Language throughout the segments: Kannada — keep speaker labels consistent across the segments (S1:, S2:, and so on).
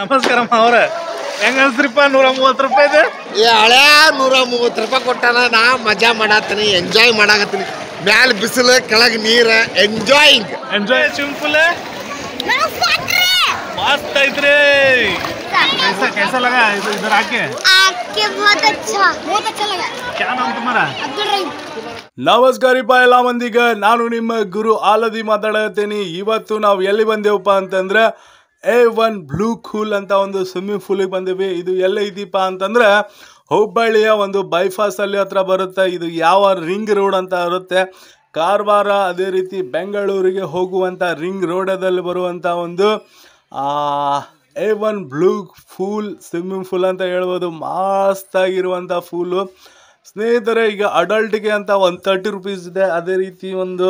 S1: ನಮಸ್ಕಾರ ಅವ್ರ ಹೆಂಗ ಅನ್ಸ್ರಿಪ್ಪ 130 ರೂಪಾಯಿ ಇದೆ.
S2: ಈ ಹಳೆ 130 ರೂಪಾಯಿ ಕೊಟ್ಟಾನ. ನಾ ಮಜಾ ಮಾಡತ್ತೀನಿ, ಎಂಜಾಯ್ ಮಾಡಾಕತ್ತೀನಿ. ಮ್ಯಾಲ ಬಿಸಿಲು, ಕೆಳಗೆ ನೀರು, ಎಂಜಾಯಿಂಗ್.
S1: ಎಂಜಾಯ್ ಸಿಂಪಲ್ मस्त ಐತ್ರಿ. कैसा लगा इधर आके?
S3: बहुत अच्छा लगा.
S1: क्या नाम तुम्हारा?
S3: अब्दुल रहीम.
S4: ನಮಸ್ಕಾರಿಪ್ಪ ಎಲ್ಲ ಮಂದಿಗೆ, ನಾನು ನಿಮ್ಮ ಗುರು ಆಲದಿ ಮಾತಾಡತ್ತೀನಿ. ಇವತ್ತು ನಾವು ಎಲ್ಲಿ ಬಂದೇವಪ್ಪ ಅಂತಂದ್ರೆ A1 ಬ್ಲೂ ಕೂಲ್ ಅಂತ ಒಂದು ಸ್ವಿಮ್ಮಿಂಗ್ ಪೂಲಿಗೆ ಬಂದೀವಿ. ಇದು ಎಲ್ಲೈತಿಪ್ಪ ಅಂತಂದ್ರೆ ಹುಬ್ಬಳ್ಳಿಯ ಒಂದು ಬೈಪಾಸ್ ಅಲ್ಲಿ ಹತ್ರ ಬರುತ್ತೆ. ಇದು ಯಾವ ರಿಂಗ್ ರೋಡ್ ಅಂತ ಇರುತ್ತೆ, ಕಾರವಾರ ಅದೇ ರೀತಿ ಬೆಂಗಳೂರಿಗೆ ಹೋಗುವಂಥ ರಿಂಗ್ ರೋಡದಲ್ಲಿ ಬರುವಂಥ ಒಂದು A1 blue pool swimming pool ಅಂತ ಹೇಳ್ಬೋದು. ಮಸ್ತಾಗಿರುವಂಥ ಪೂಲು ಸ್ನೇಹಿತರೆ. ಈಗ ಅಡಲ್ಟ್ಗೆ ಅಂತ ಒಂದು 30 ರೂಪೀಸ್ ಇದೆ, ಅದೇ ರೀತಿ ಒಂದು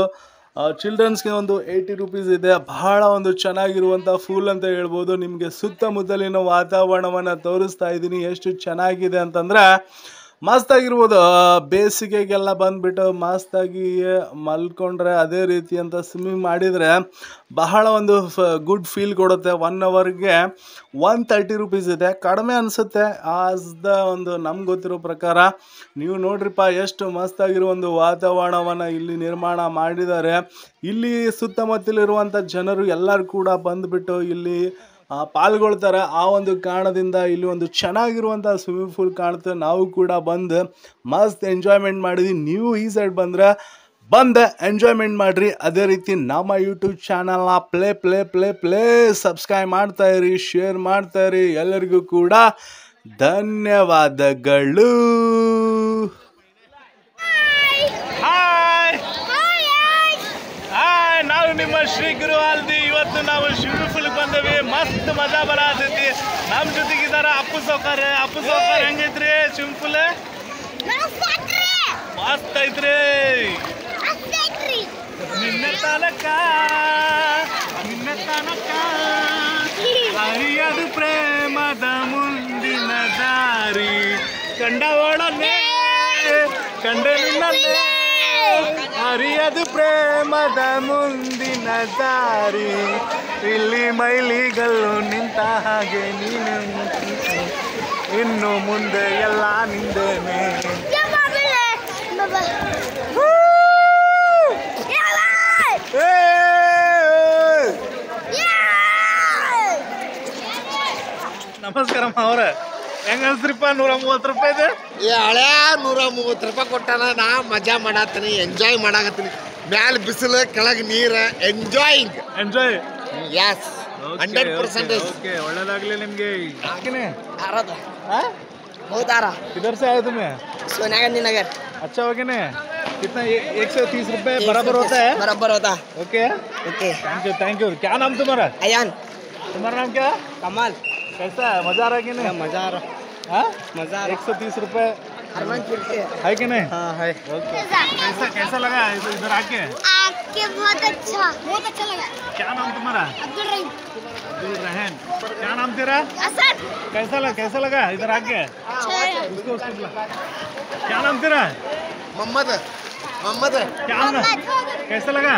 S4: ಚಿಲ್ಡ್ರನ್ಸ್ಗೆ ಒಂದು 80 ರೂಪೀಸ್ ಇದೆ. ಬಹಳ ಒಂದು ಚೆನ್ನಾಗಿರುವಂಥ ಫೂಲ್ ಅಂತ ಹೇಳ್ಬೋದು. ನಿಮಗೆ ಸುತ್ತಮುತ್ತಲಿನ ವಾತಾವರಣವನ್ನು ತೋರಿಸ್ತಾ ಇದ್ದೀನಿ, ಎಷ್ಟು ಚೆನ್ನಾಗಿದೆ ಅಂತಂದರೆ ಮಸ್ತಾಗಿರ್ಬೋದು. ಬೇಸಿಗೆಗೆಲ್ಲ ಬಂದುಬಿಟ್ಟು ಮಸ್ತಾಗಿ ಮಲ್ಕೊಂಡ್ರೆ ಅದೇ ರೀತಿ ಅಂತ ಸ್ವಿಮ್ಮಿಂಗ್ ಮಾಡಿದರೆ ಬಹಳ ಒಂದು ಗುಡ್ ಫೀಲ್ ಕೊಡುತ್ತೆ. 1 ಅವರ್ಗೆ 130 ರೂಪೀಸ್ ಇದೆ, ಕಡಿಮೆ ಅನಿಸುತ್ತೆ ಆಸ್ದ ಒಂದು ನಮ್ಗೆ ಗೊತ್ತಿರೋ ಪ್ರಕಾರ. ನೀವು ನೋಡ್ರಿಪ್ಪ ಎಷ್ಟು ಮಸ್ತಾಗಿರೋ ಒಂದು ವಾತಾವರಣವನ್ನು ಇಲ್ಲಿ ನಿರ್ಮಾಣ ಮಾಡಿದ್ದಾರೆ. ಇಲ್ಲಿ ಸುತ್ತಮುತ್ತಲಿರುವಂಥ ಜನರು ಎಲ್ಲರೂ ಕೂಡ ಬಂದುಬಿಟ್ಟು ಇಲ್ಲಿ ಪಾಲ್ಗೊಳ್ತಾರೆ. ಆ ಒಂದು ಕಾರಣದಿಂದ ಇಲ್ಲಿ ಒಂದು ಚೆನ್ನಾಗಿರುವಂಥ ಸ್ವಿಮ್ಮಿಂಗ್ ಪೂಲ್ ಕಾಣುತ್ತೆ. ನಾವು ಕೂಡ ಬಂದು ಮಸ್ತ್ ಎಂಜಾಯ್ಮೆಂಟ್ ಮಾಡಿದ್ವಿ. ನೀವು ಈ ಸೈಡ್ ಬಂದರೆ ಬಂದು ಎಂಜಾಯ್ಮೆಂಟ್ ಮಾಡಿರಿ. ಅದೇ ರೀತಿ ನಮ್ಮ ಯೂಟ್ಯೂಬ್ ಚಾನಲ್ನ ಪ್ಲೇ ಸಬ್ಸ್ಕ್ರೈಬ್ ಮಾಡ್ತಾಯಿರಿ, ಶೇರ್ ಮಾಡ್ತಾಯಿರಿ. ಎಲ್ಲರಿಗೂ ಕೂಡ ಧನ್ಯವಾದಗಳು.
S1: ನಾವು ನಿಮ್ಮ ಶ್ರೀ ಗುರು ಆಲ್ದಿ. ಇವತ್ತು ನಾವು ಸ್ವಿಮ್ಮಿಂಗ್ ಪೂಲ್ಗೆ ಬಂದೇವಿ. ಮಸ್ತ್ ಮಜಾ ಬರತೈತಿ. ನಮ್ಮ ಜೊತೆಗಿದಾರ ಅಪ್ಪು ಸೌಕರ್. ಹೆಂಗೈತ್ರಿ ಸ್ವಿಮ್ಮಿಂಗ್ ಪೂಲ್? ಮಸ್ತ್ ಐತ್ರಿ. ನಿನ್ನ ತನಕ ಹರಿಯದು ಪ್ರೇಮದ ಮುಂದಿನ ದಾರಿ, ಕಂಡ ಒಡನೆ ಕಂಡೆ ನಿನ್ನಲ್ಲೇ ಹರಿಯದು ಪ್ರೇಮದ ಮುಂದಿನ ದಾರಿ, ಇಲ್ಲಿ ಮೈಲಿಗಲ್ಲು ನಿಂತ ಹಾಗೆ ನೀನು, ಇನ್ನು ಮುಂದೆ ಎಲ್ಲ ನಿಂದೇನೆ. ನಮಸ್ಕಾರ ಅವ್ರ ಹೆಂಗ ಅನ್ಸ್ರಿಪ್ಪ 130 ರೂಪಾಯಿ ಇದೆ.
S2: ಈ ಹಳೆ 130 ರೂಪಾಯಿ ಕೊಟ್ಟಾನ. ನಾ ಮಜಾ ಮಾಡತ್ತೀನಿ, ಎಂಜಾಯ್ ಮಾಡಾಕತ್ತೀನಿ. ಮ್ಯಾಲ ಬಿಸಿಲು, ಕೆಳಗೆ ನೀರು, ಎಂಜಾಯಿಂಗ್.
S1: ಎಂಜಾಯ್.
S2: ಯಸ್, 100%.
S1: ओके, ಒಳ್ಳೆದಾಗ್ಲಿ ನಿಮ್ಗೆ.
S3: बहुत आ रहा.
S1: किधर से आए तुम्हें?
S3: सोनिया गांधी नगर.
S1: अच्छा हो गया ना? कितना 130 रुपए बराबर होता है?
S3: बराबर होता.
S1: Okay
S3: okay.
S1: Thank you. क्या नाम तुम्हारा?
S3: अयान.
S1: तुम्हारा नाम क्या?
S3: कमाल.
S1: कैसा है, मजा आ रहा है कि नहीं?
S3: मजा आ रहा.
S1: हाँ,
S3: मजा आ रहा.
S1: 130 रुपए
S3: हरमान फिरते
S1: है कि नहीं?
S3: हाँ है.
S1: ओके. कैसा लगा इधर आके?
S3: बहुत अच्छा लगा.
S1: क्या नाम तुम्हारा?
S3: अब्दुल रहीम.
S1: अब्दुल रहन. क्या नाम तेरा?
S3: असद.
S1: कैसा लगा इधर आके? उसको क्या नाम तेरा?
S2: मोहम्मद.
S1: क्या नाम? कैसा लगा?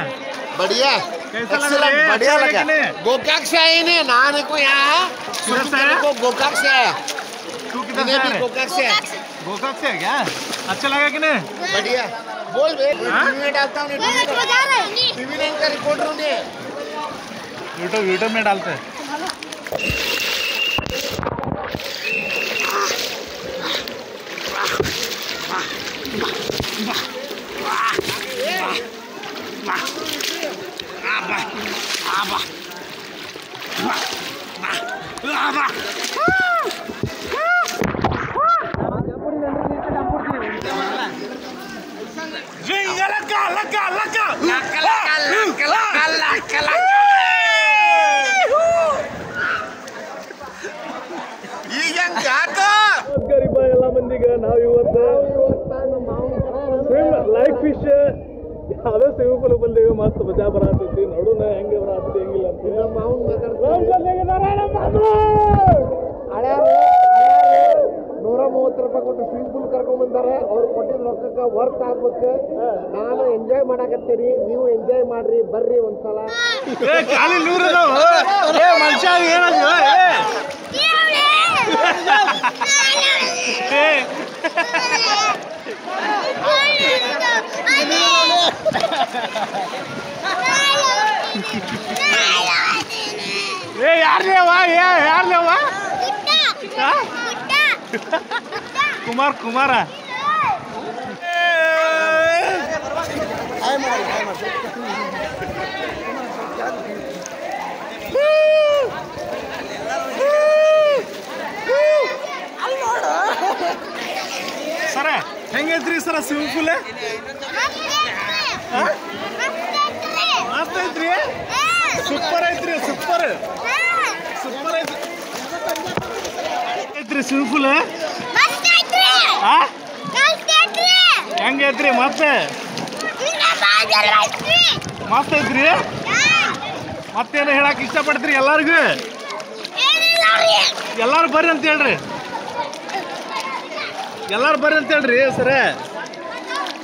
S2: बढ़िया.
S1: कैसा लगा?
S2: Excellent, बढ़िया लगा.
S1: कि नहीं?
S2: गोकाक से आए ने, नाने को यहाँ
S1: किधर से आया?
S2: को गोकाक से आया.
S1: तू किधर से
S2: इन्हें भी
S1: आया?
S2: गोकाक से आया.
S1: गोकाक से है क्या? अच्छा लगा कि नहीं?
S2: बढ़िया. बोल बे.
S1: हाँ?
S2: टीवी में डालता हूँ. टीवी नाइन का रिपोर्टर हूँ.
S1: यूट्यूब में डालते हैं.
S2: ಈಗ ಹೆಂಗ್ ಯಾಕ
S1: ಎಲ್ಲ ಮಂದಿಗೆ ನಾವು ಇವತ್ತು ಲೈಫ್ ಫಿಶ್ ಯಾವುದೇ ಸ್ವಿಮ್ಮಿಂಗ್ ಪೂಲ್ ಬಂದೇವಿ. ಮಸ್ತ್ ಮಜಾ ಬರತೈತಿ. ನೋಡೋಣ ಹೆಂಗೆ ಬರತೈತಿ ಹೆಂಗಿಲ್ಲ ಅಂತ.
S2: ಹಳೆ 130 ರೂಪಾಯಿ ಕೊಟ್ಟು ಸ್ವಿಮ್ಮಿಂಗ್ ಪೂಲ್ ಕರ್ಕೊಂಡ್ ಬಂದಾರೆ. ಅವ್ರು ಕೊಟ್ಟಿದ್ದ ರೊಕ್ಕಕ್ಕೆ ವರ್ಕ್ ಆಗ್ಬೇಕು. ನಾನು ಎಂಜಾಯ್ ಮಾಡಾಕತ್ತೀನಿ, ನೀವು ಎಂಜಾಯ್ ಮಾಡ್ರಿ, ಬರ್ರಿ ಒಂದ್ಸಲ.
S1: ಖಾಲಿ 100 ಮನುಷ್ಯ ಏನಾದ್ರು ಯಾರ್ಲವ ಕುಮಾರ ಸರ ಹೆಂಗೈತ್ರಿ ಸರ ಸ್ವಿಮ್ಮಿಂಗ್ ಪೂಲ್ ಮಸ್ತ್ ಐತ್ರಿ ಸೂಪರ್ ಐತ್ರಿ ಸೂಪರ್ ಐತ್ರಿ ಸ್ವಿಮ್ಮಿಂಗ್ ಪೂಲ್ ಹೆಂಗೈತ್ರಿ ಮತ್ತೆ ಮಸ್ತ್ ಐತ್ರಿ ಮತ್ತೇನು ಹೇಳಕ್ ಇಷ್ಟಪಡ್ತೀರಿ ಎಲ್ಲಾರ್ಗು ಎಲ್ಲಾರು ಬರ್ರಿ ಅಂತ ಹೇಳ್ರಿ ಎಲ್ಲಾರು ಬರ್ರಿ ಅಂತ ಹೇಳ್ರಿ ಸರ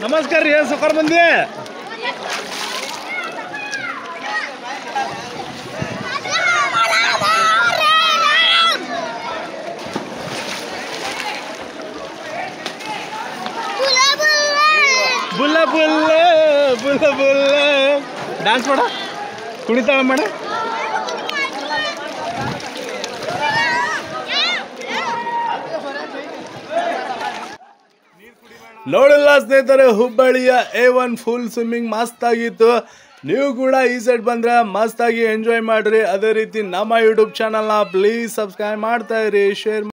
S1: ನಮಸ್ಕಾರ ರೀ ಸುಖರ್ ಮಂದಿ ಬುಲ್ಲ ಬುಲ್ಲ ಬುಲ್ಲ ಬುಲ್ಲ ಡ್ಯಾನ್ಸ್ ಮಾಡ ಕುಣಿತಾಳ ಮಾಡ ನೋಡಿಲ್ಲ ಸ್ನೇಹಿತರೆ ಹುಬ್ಬಳ್ಳಿಯ A1 ಫುಲ್ ಸ್ವಿಮ್ಮಿಂಗ್ ಮಸ್ತ್ ಆಗಿತ್ತು. ನೀವು ಕೂಡ ಈ ಸೈಡ್ ಬಂದ್ರೆ ಮಸ್ತಾಗಿ ಎಂಜಾಯ್ ಮಾಡ್ರಿ. ಅದೇ ರೀತಿ ನಮ್ಮ ಯೂಟ್ಯೂಬ್ ಚಾನಲ್ನ ಪ್ಲೀಸ್ ಸಬ್ಸ್ಕ್ರೈಬ್ ಮಾಡ್ತಾ ಇರಿ, ಶೇರ್